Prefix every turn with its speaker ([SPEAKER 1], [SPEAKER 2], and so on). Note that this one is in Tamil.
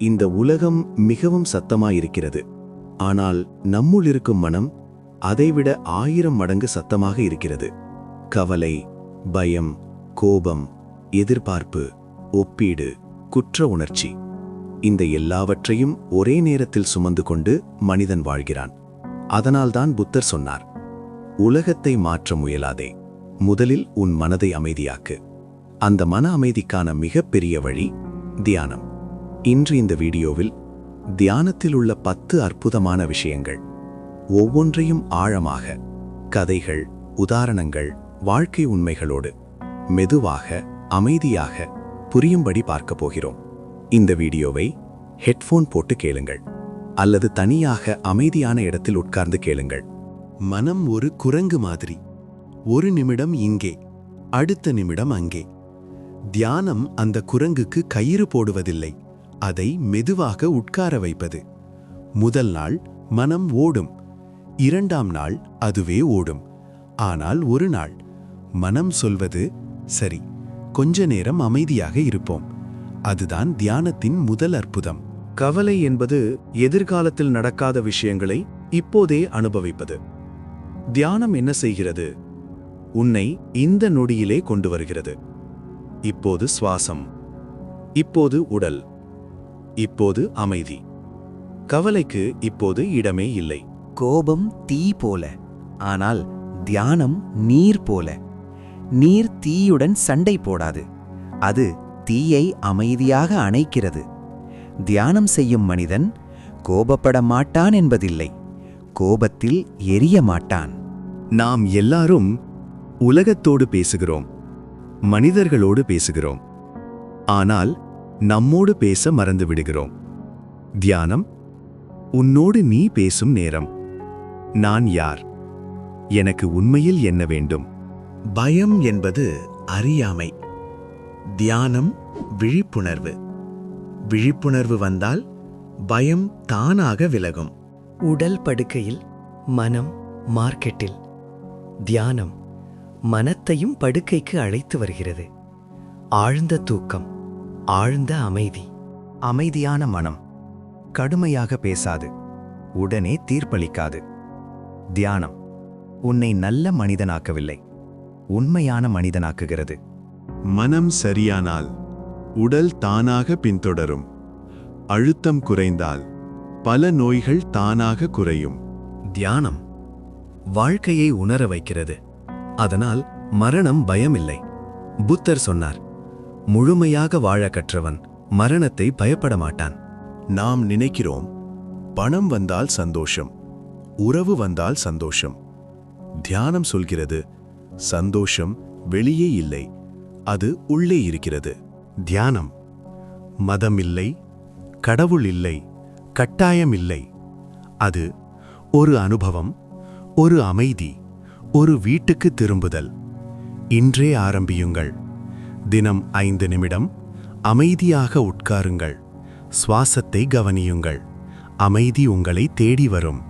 [SPEAKER 1] இந்த உலகம் மிகவும் சத்தமாயிருக்கிறது. ஆனால் நம்முள் இருக்கும் மனம் அதைவிட 1000 மடங்கு சத்தமாக இருக்கிறது. கவலை, பயம், கோபம், எதிர்பார்ப்பு, ஒப்பீடு, குற்ற உணர்ச்சி, இந்த எல்லாவற்றையும் ஒரே நேரத்தில் சுமந்து கொண்டு மனிதன் வாழ்கிறான். அதனால்தான் புத்தர் சொன்னார், உலகத்தை மாற்ற முயலாதே, முதலில் உன் மனதை அமைதியாக்கு. அந்த மன அமைதிக்கான மிகப்பெரிய வழி தியானம். இன்று இந்த வீடியோவில் தியானத்தில் உள்ள 10 அற்புதமான விஷயங்கள், ஒவ்வொன்றையும் ஆழமாக, கதைகள், உதாரணங்கள், வாழ்க்கை உண்மைகளோடு மெதுவாக, அமைதியாக புரியும்படி பார்க்க போகிறோம். இந்த வீடியோவை ஹெட்போன் போட்டு கேளுங்கள் அல்லது தனியாக அமைதியான இடத்தில் உட்கார்ந்து கேளுங்கள்.
[SPEAKER 2] மனம் ஒரு குரங்கு மாதிரி. ஒரு நிமிடம் இங்கே, அடுத்த நிமிடம் அங்கே. தியானம் அந்த குரங்குக்கு கயிறு போடுவதில்லை, அதை மெதுவாக உட்கார வைப்பது. முதல் நாள் மனம் ஓடும், 2ஆம் நாள் அதுவே ஓடும். ஆனால் ஒரு நாள் மனம் சொல்வது, சரி, கொஞ்ச நேரம் அமைதியாக இருப்போம். அதுதான் தியானத்தின் முதல் அற்புதம்.
[SPEAKER 1] கவலை என்பது எதிர்காலத்தில் நடக்காத விஷயங்களை இப்போதே அனுபவிப்பது. தியானம் என்ன செய்கிறது? உன்னை இந்த நொடியிலே கொண்டு வருகிறது. இப்போது சுவாசம், இப்போது உடல், இப்போது அமைதி. கவலைக்கு இப்போது இடமே இல்லை.
[SPEAKER 3] கோபம் தீ போல, ஆனால் தியானம் நீர் போல. நீர் தீயுடன் சண்டை போடாது, அது தீயை அமைதியாக அணைக்கிறது. தியானம் செய்யும் மனிதன் கோபப்பட மாட்டான் என்பதில்லை, கோபத்தில் எரிய மாட்டான்.
[SPEAKER 2] நாம் எல்லாரும் உலகத்தோடு பேசுகிறோம், மனிதர்களோடு பேசுகிறோம். ஆனால் நம்மோடு பேச மறந்து விடுகிறோம். தியானம் உன்னோடு நீ பேசும் நேரம். நான் யார்? எனக்கு உண்மையில் என்ன வேண்டும்?
[SPEAKER 4] பயம் என்பது அறியாமை, தியானம் விழிப்புணர்வு. விழிப்புணர்வு வந்தால் பயம் தானாக விலகும்.
[SPEAKER 5] உடல் படுக்கையில், மனம் மார்க்கெட்டில். தியானம் மனத்தையும் படுக்கைக்கு அழைத்து வருகிறது. ஆழ்ந்த தூக்கம், ஆழ்ந்த அமைதி.
[SPEAKER 3] அமைதியான மனம் கடுமையாக பேசாது, உடனே தீர்ப்பளிக்காது. தியானம் உன்னை நல்ல மனிதனாக்கவில்லை, உண்மையான மனிதனாக்குகிறது.
[SPEAKER 2] மனம் சரியானால் உடல் தானாக பின்தொடரும். அழுத்தம் குறைந்தால் பல நோய்கள் தானாக குறையும்.
[SPEAKER 1] தியானம் வாழ்க்கையை உணர வைக்கிறது. அதனால் மரணம் பயமில்லை. புத்தர் சொன்னார், முழுமையாக வாழ கற்றவன் மரணத்தை பயப்பட மாட்டான்.
[SPEAKER 2] நாம் நினைக்கிறோம், பணம் வந்தால் சந்தோஷம், உறவு வந்தால் சந்தோஷம். தியானம் சொல்கிறது, சந்தோஷம் வெளியே இல்லை, அது உள்ளே இருக்கிறது. தியானம் மதம் இல்லை, கடவுள் இல்லை, கட்டாயம் இல்லை. அது ஒரு அனுபவம், ஒரு அமைதி, ஒரு வீட்டுக்கு திரும்புதல். இன்றே ஆரம்பியுங்கள். தினம் 5 நிமிடம் அமைதியாக உட்காருங்கள். சுவாசத்தை கவனியுங்கள். அமைதி உங்களை தேடி வரும்.